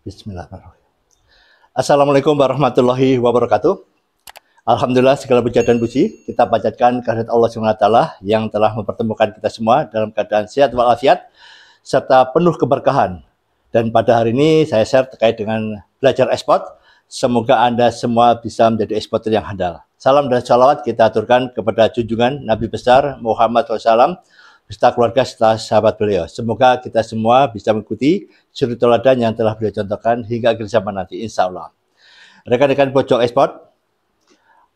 Bismillahirrahmanirrahim. Assalamualaikum warahmatullahi wabarakatuh. Alhamdulillah segala puja dan puji kita panjatkan kehadirat Allah Subhanahu wa taala yang telah mempertemukan kita semua dalam keadaan sehat walafiat serta penuh keberkahan. Dan pada hari ini saya share terkait dengan belajar ekspor. Semoga Anda semua bisa menjadi eksportir yang handal. Salam dan shalawat kita aturkan kepada junjungan Nabi besar Muhammad SAW beserta keluarga serta sahabat beliau. Semoga kita semua bisa mengikuti suri teladan yang telah beliau contohkan hingga akhir zaman nanti, insya Allah. Rekan-rekan pojok ekspor,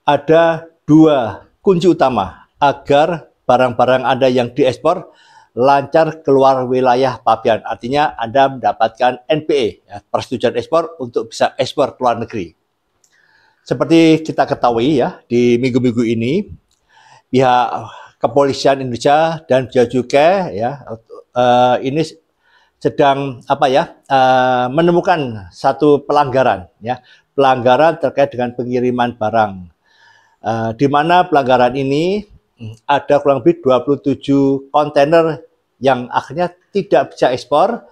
ada dua kunci utama agar barang-barang Anda yang diekspor lancar keluar wilayah pabean. Artinya Anda mendapatkan NPE, ya, persetujuan ekspor untuk bisa ekspor ke luar negeri. Seperti kita ketahui ya, di minggu-minggu ini pihak Kepolisian Indonesia dan Bea Cukai ya ini sedang menemukan satu pelanggaran ya, pelanggaran terkait dengan pengiriman barang. Di mana pelanggaran ini ada kurang lebih 27 kontainer yang akhirnya tidak bisa ekspor.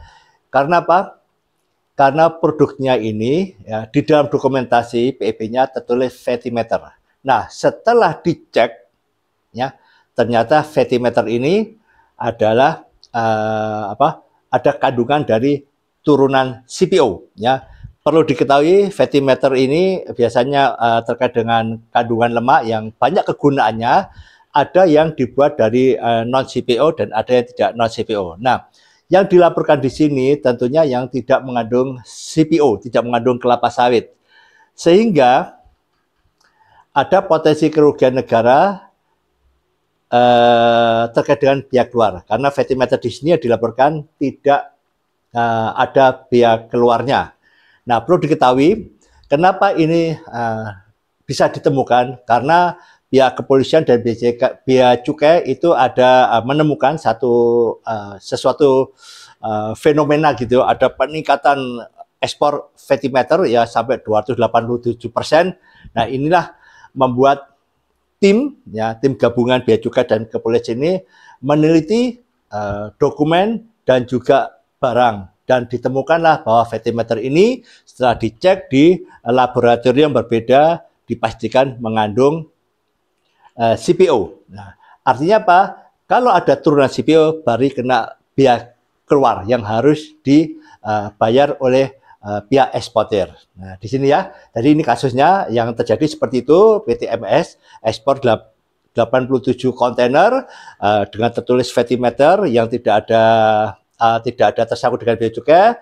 Karena apa? Karena produknya ini ya, di dalam dokumentasi PEP-nya tertulis fatty matter. Nah, setelah dicek ya, ternyata fatty matter ini adalah ada kandungan dari turunan CPO ya. Perlu diketahui fatty matter ini biasanya terkait dengan kandungan lemak yang banyak kegunaannya. Ada yang dibuat dari non CPO dan ada yang tidak non CPO. Nah, yang dilaporkan di sini tentunya yang tidak mengandung CPO, tidak mengandung kelapa sawit. Sehingga ada potensi kerugian negara terkait dengan pihak luar. Karena fatty matter di sini dilaporkan tidak ada biaya keluarnya. Nah, perlu diketahui kenapa ini bisa ditemukan, karena pihak kepolisian dan Bea Cukai itu ada menemukan sesuatu fenomena gitu, ada peningkatan ekspor fatty matter ya sampai 287%. Nah, inilah membuat tim gabungan Bea Cukai dan Kepolisian ini meneliti dokumen dan juga barang. Dan ditemukanlah bahwa fatty matter ini setelah dicek di laboratorium berbeda dipastikan mengandung CPO. Nah, artinya apa? Kalau ada turunan CPO baru kena biaya keluar yang harus dibayar oleh pihak eksportir. Nah, di sini ya. Jadi ini kasusnya yang terjadi seperti itu. PT MS ekspor 87 kontainer dengan tertulis fatty matter yang tidak ada tersangkut dengan bea cukai.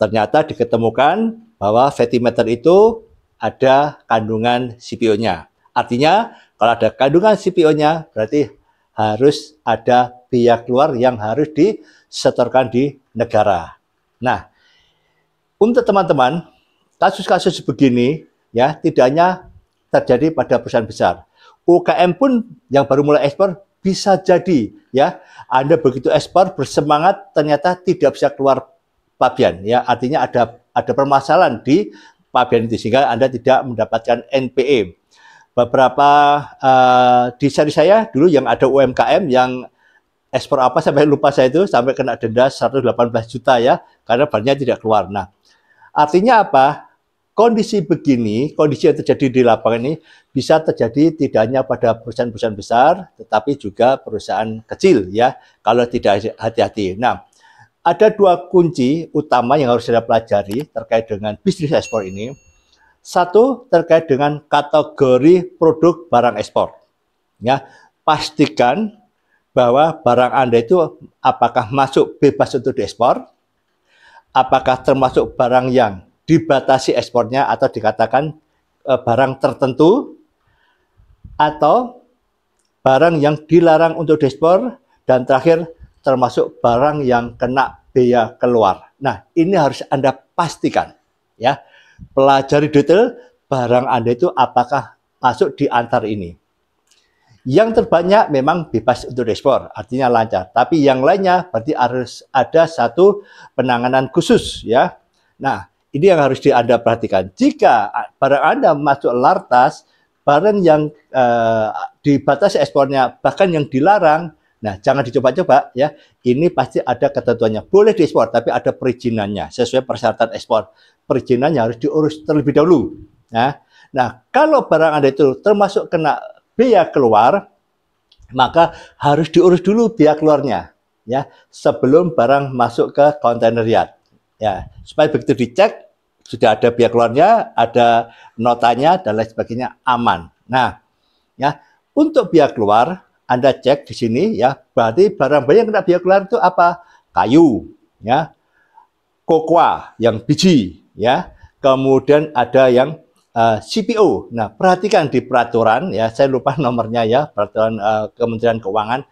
Ternyata diketemukan bahwa fatty matter itu ada kandungan CPO-nya. Artinya kalau ada kandungan CPO-nya berarti harus ada biaya keluar yang harus disetorkan di negara. Nah, untuk teman-teman, kasus-kasus begini ya tidak hanya terjadi pada perusahaan besar. UKM pun yang baru mulai ekspor bisa jadi ya, Anda begitu ekspor bersemangat ternyata tidak bisa keluar pabean ya, artinya ada permasalahan di pabean itu sehingga Anda tidak mendapatkan NPE. Beberapa di seri saya dulu yang ada UMKM yang ekspor apa sampai lupa saya itu, sampai kena denda 118 juta ya, karena barangnya tidak keluar. Nah, artinya apa? Kondisi begini, kondisi yang terjadi di lapangan ini bisa terjadi tidak hanya pada perusahaan-perusahaan besar, tetapi juga perusahaan kecil ya, kalau tidak hati-hati. Nah, ada dua kunci utama yang harus Anda pelajari terkait dengan bisnis ekspor ini. Satu, terkait dengan kategori produk barang ekspor. Ya, pastikan bahwa barang Anda itu apakah masuk bebas untuk diekspor, apakah termasuk barang yang dibatasi ekspornya atau dikatakan barang tertentu, atau barang yang dilarang untuk diekspor, dan terakhir termasuk barang yang kena bea keluar. Nah, ini harus Anda pastikan ya. Pelajari detail barang Anda itu apakah masuk di antar ini. Yang terbanyak memang bebas untuk diekspor, artinya lancar. Tapi yang lainnya berarti harus ada satu penanganan khusus ya. Nah, ini yang harus Anda perhatikan. Jika barang Anda masuk lartas, barang yang dibatasi ekspornya bahkan yang dilarang, Nah, jangan dicoba-coba ya. Ini pasti ada ketentuannya. Boleh diekspor, tapi ada perizinannya sesuai persyaratan ekspor. Perizinannya harus diurus terlebih dahulu. Nah, kalau barang Anda itu termasuk kena bea keluar, maka harus diurus dulu bea keluarnya ya sebelum barang masuk ke kontainer yard. Ya, supaya begitu dicek sudah ada bea keluarnya, ada notanya dan lain sebagainya aman. Nah, ya, untuk bea keluar Anda cek di sini ya, berarti barang-barang yang kena bea keluar itu apa? Kayu, ya, kokoa yang biji, ya, kemudian ada yang CPO. Nah, perhatikan di peraturan ya, saya lupa nomornya ya, peraturan Kementerian Keuangan.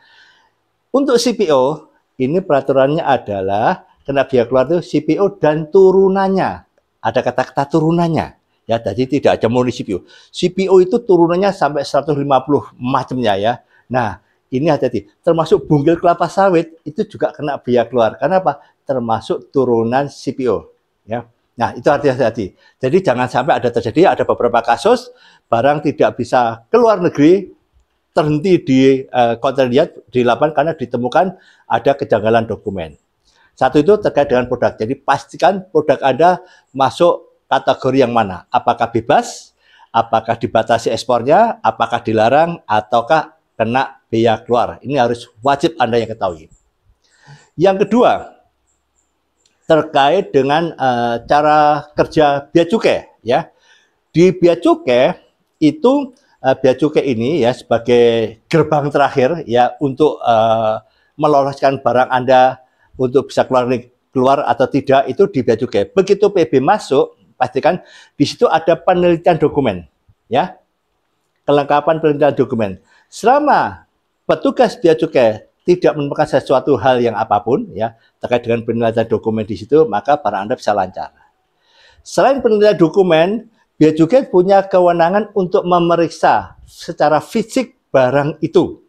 Untuk CPO ini peraturannya adalah kena bea keluar itu CPO dan turunannya. Ada kata-kata turunannya. Ya, jadi tidak aja murni CPO. CPO itu turunannya sampai 150 macamnya ya. Nah, ini hati-hati. Termasuk bunggil kelapa sawit itu juga kena bea keluar. Karena apa? Termasuk turunan CPO. Ya. Nah, itu hati-hati. Jadi jangan sampai ada beberapa kasus barang tidak bisa keluar negeri, terhenti di kontainer yard di lapangan karena ditemukan ada kejanggalan dokumen. Satu itu terkait dengan produk. Jadi pastikan produk Anda masuk kategori yang mana? Apakah bebas? Apakah dibatasi ekspornya? Apakah dilarang? Ataukah kena bea keluar? Ini harus wajib Anda yang ketahui. Yang kedua, terkait dengan cara kerja bea cukai. Ya. Di bea cukai itu bea cukai ini ya sebagai gerbang terakhir ya untuk meloloskan barang Anda untuk bisa keluar atau tidak itu di bea cukai. Begitu PB masuk, pastikan di situ ada penelitian dokumen, ya, kelengkapan penelitian dokumen. Selama petugas bea cukai tidak menemukan sesuatu hal yang apapun, ya, terkait dengan penelitian dokumen di situ, maka barang Anda bisa lancar. Selain penelitian dokumen, bea cukai punya kewenangan untuk memeriksa secara fisik barang itu,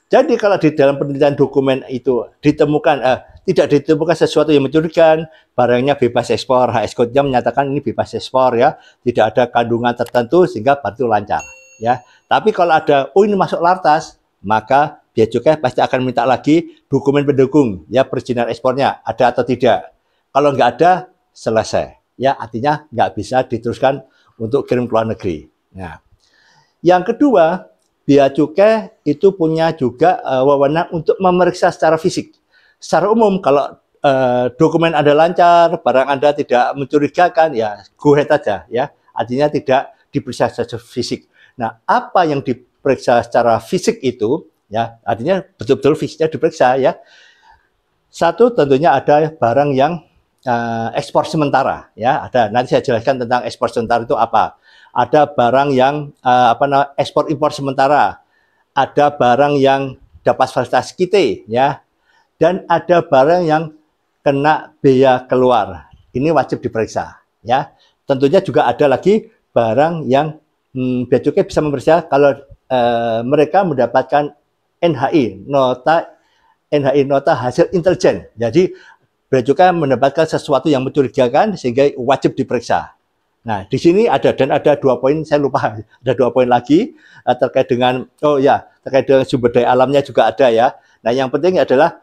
Jadi kalau di dalam penelitian dokumen itu ditemukan tidak ditemukan sesuatu yang mencurigakan, barangnya bebas ekspor, HS Code-nya menyatakan ini bebas ekspor ya, tidak ada kandungan tertentu sehingga barang itu lancar ya. Tapi kalau ada ini masuk lartas, maka bea cukai pasti akan minta lagi dokumen pendukung ya perizinan ekspornya ada atau tidak. Kalau nggak ada selesai ya, artinya nggak bisa diteruskan untuk kirim ke luar negeri. Nah, yang kedua, bea cukai itu punya juga wewenang untuk memeriksa secara fisik. Secara umum kalau dokumen Anda lancar, barang Anda tidak mencurigakan, ya go ahead aja ya. Artinya tidak diperiksa secara fisik. Nah, apa yang diperiksa secara fisik itu ya, artinya betul-betul fisiknya diperiksa ya. Satu tentunya ada barang yang ekspor sementara ya, ada. Nanti saya jelaskan tentang ekspor sementara itu apa. Ada barang yang ekspor impor sementara, ada barang yang dapat fasilitas KIT ya, dan ada barang yang kena bea keluar. Ini wajib diperiksa ya. Tentunya juga ada lagi barang yang bea cukai bisa memeriksa kalau mereka mendapatkan NHI, nota hasil intelijen. Jadi bea cukai mendapatkan sesuatu yang mencurigakan sehingga wajib diperiksa. Nah, di sini ada 2 poin, saya lupa, ada 2 poin lagi terkait dengan terkait dengan sumber daya alamnya juga ada ya. Nah, yang penting adalah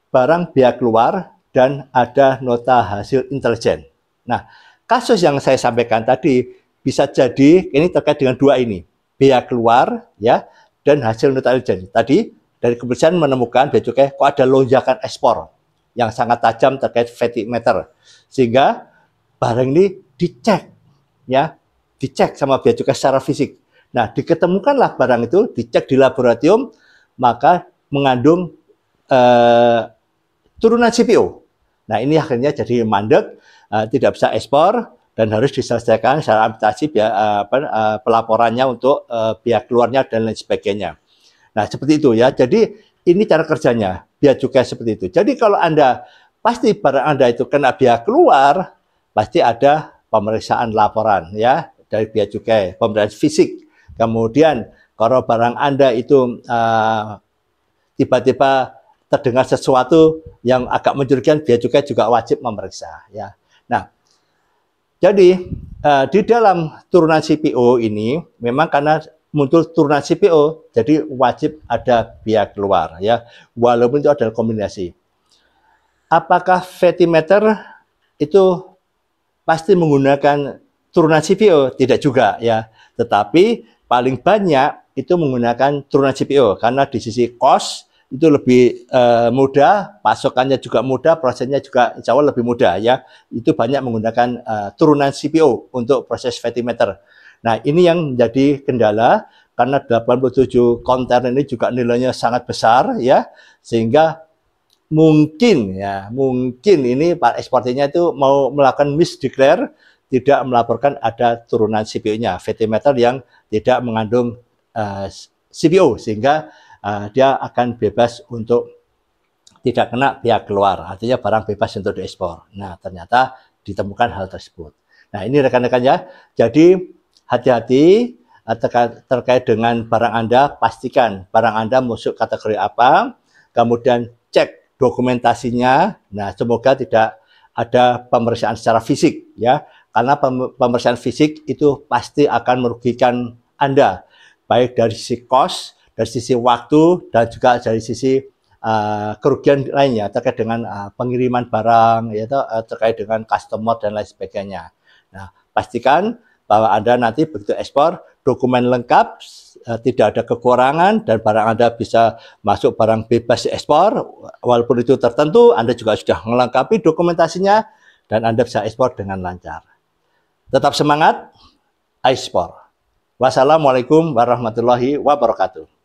barang bea keluar dan ada nota hasil intelijen. Nah, kasus yang saya sampaikan tadi bisa jadi ini terkait dengan 2 ini, bea keluar ya dan hasil nota intelijen. Tadi dari kepolisian menemukan bea cukai kok ada lonjakan ekspor yang sangat tajam terkait fatty matter, sehingga barang ini dicek ya, dicek sama bea cukai secara fisik. Nah, diketemukanlah barang itu, dicek di laboratorium, maka mengandung turunan CPO. Nah, ini akhirnya jadi mandek, tidak bisa ekspor dan harus diselesaikan secara administrasi pelaporannya untuk bea keluarnya dan lain sebagainya. Nah, seperti itu ya. Jadi ini cara kerjanya bea cukai seperti itu. Jadi kalau Anda pasti barang Anda itu kena bea keluar, pasti ada pemeriksaan laporan ya dari bea cukai, pemeriksaan fisik. Kemudian kalau barang Anda itu tiba-tiba terdengar sesuatu yang agak mencurigakan, bea cukai juga wajib memeriksa ya. Nah, jadi di dalam turunan CPO ini memang karena muncul turunan CPO, jadi wajib ada biaya keluar ya, walaupun itu adalah kombinasi. Apakah fatty matter itu pasti menggunakan turunan CPO? Tidak juga ya, tetapi paling banyak itu menggunakan turunan CPO karena di sisi cost itu lebih mudah, pasokannya juga mudah, prosesnya juga insya Allah lebih mudah ya. Itu banyak menggunakan turunan CPO untuk proses fatty matter. Nah, ini yang menjadi kendala karena 87 kontainer ini juga nilainya sangat besar ya, sehingga mungkin ini Pak eksportirnya itu mau melakukan misdeclare, tidak melaporkan ada turunan CPO-nya, fatty matter yang tidak mengandung CPO, sehingga dia akan bebas untuk tidak kena biaya keluar, artinya barang bebas untuk diekspor. Nah, ternyata ditemukan hal tersebut. Nah, ini rekan-rekan ya, jadi hati-hati terkait dengan barang Anda, pastikan barang Anda masuk kategori apa, kemudian cek dokumentasinya. Nah, semoga tidak ada pemeriksaan secara fisik ya, karena pemeriksaan fisik itu pasti akan merugikan Anda, baik dari sisi cost, dari sisi waktu, dan juga dari sisi kerugian lainnya terkait dengan pengiriman barang, yaitu terkait dengan customer dan lain sebagainya. Nah, pastikan bahwa Anda nanti begitu ekspor, dokumen lengkap, tidak ada kekurangan, dan barang Anda bisa masuk barang bebas ekspor, walaupun itu tertentu, Anda juga sudah melengkapi dokumentasinya, dan Anda bisa ekspor dengan lancar. Tetap semangat, ekspor. Wassalamualaikum warahmatullahi wabarakatuh.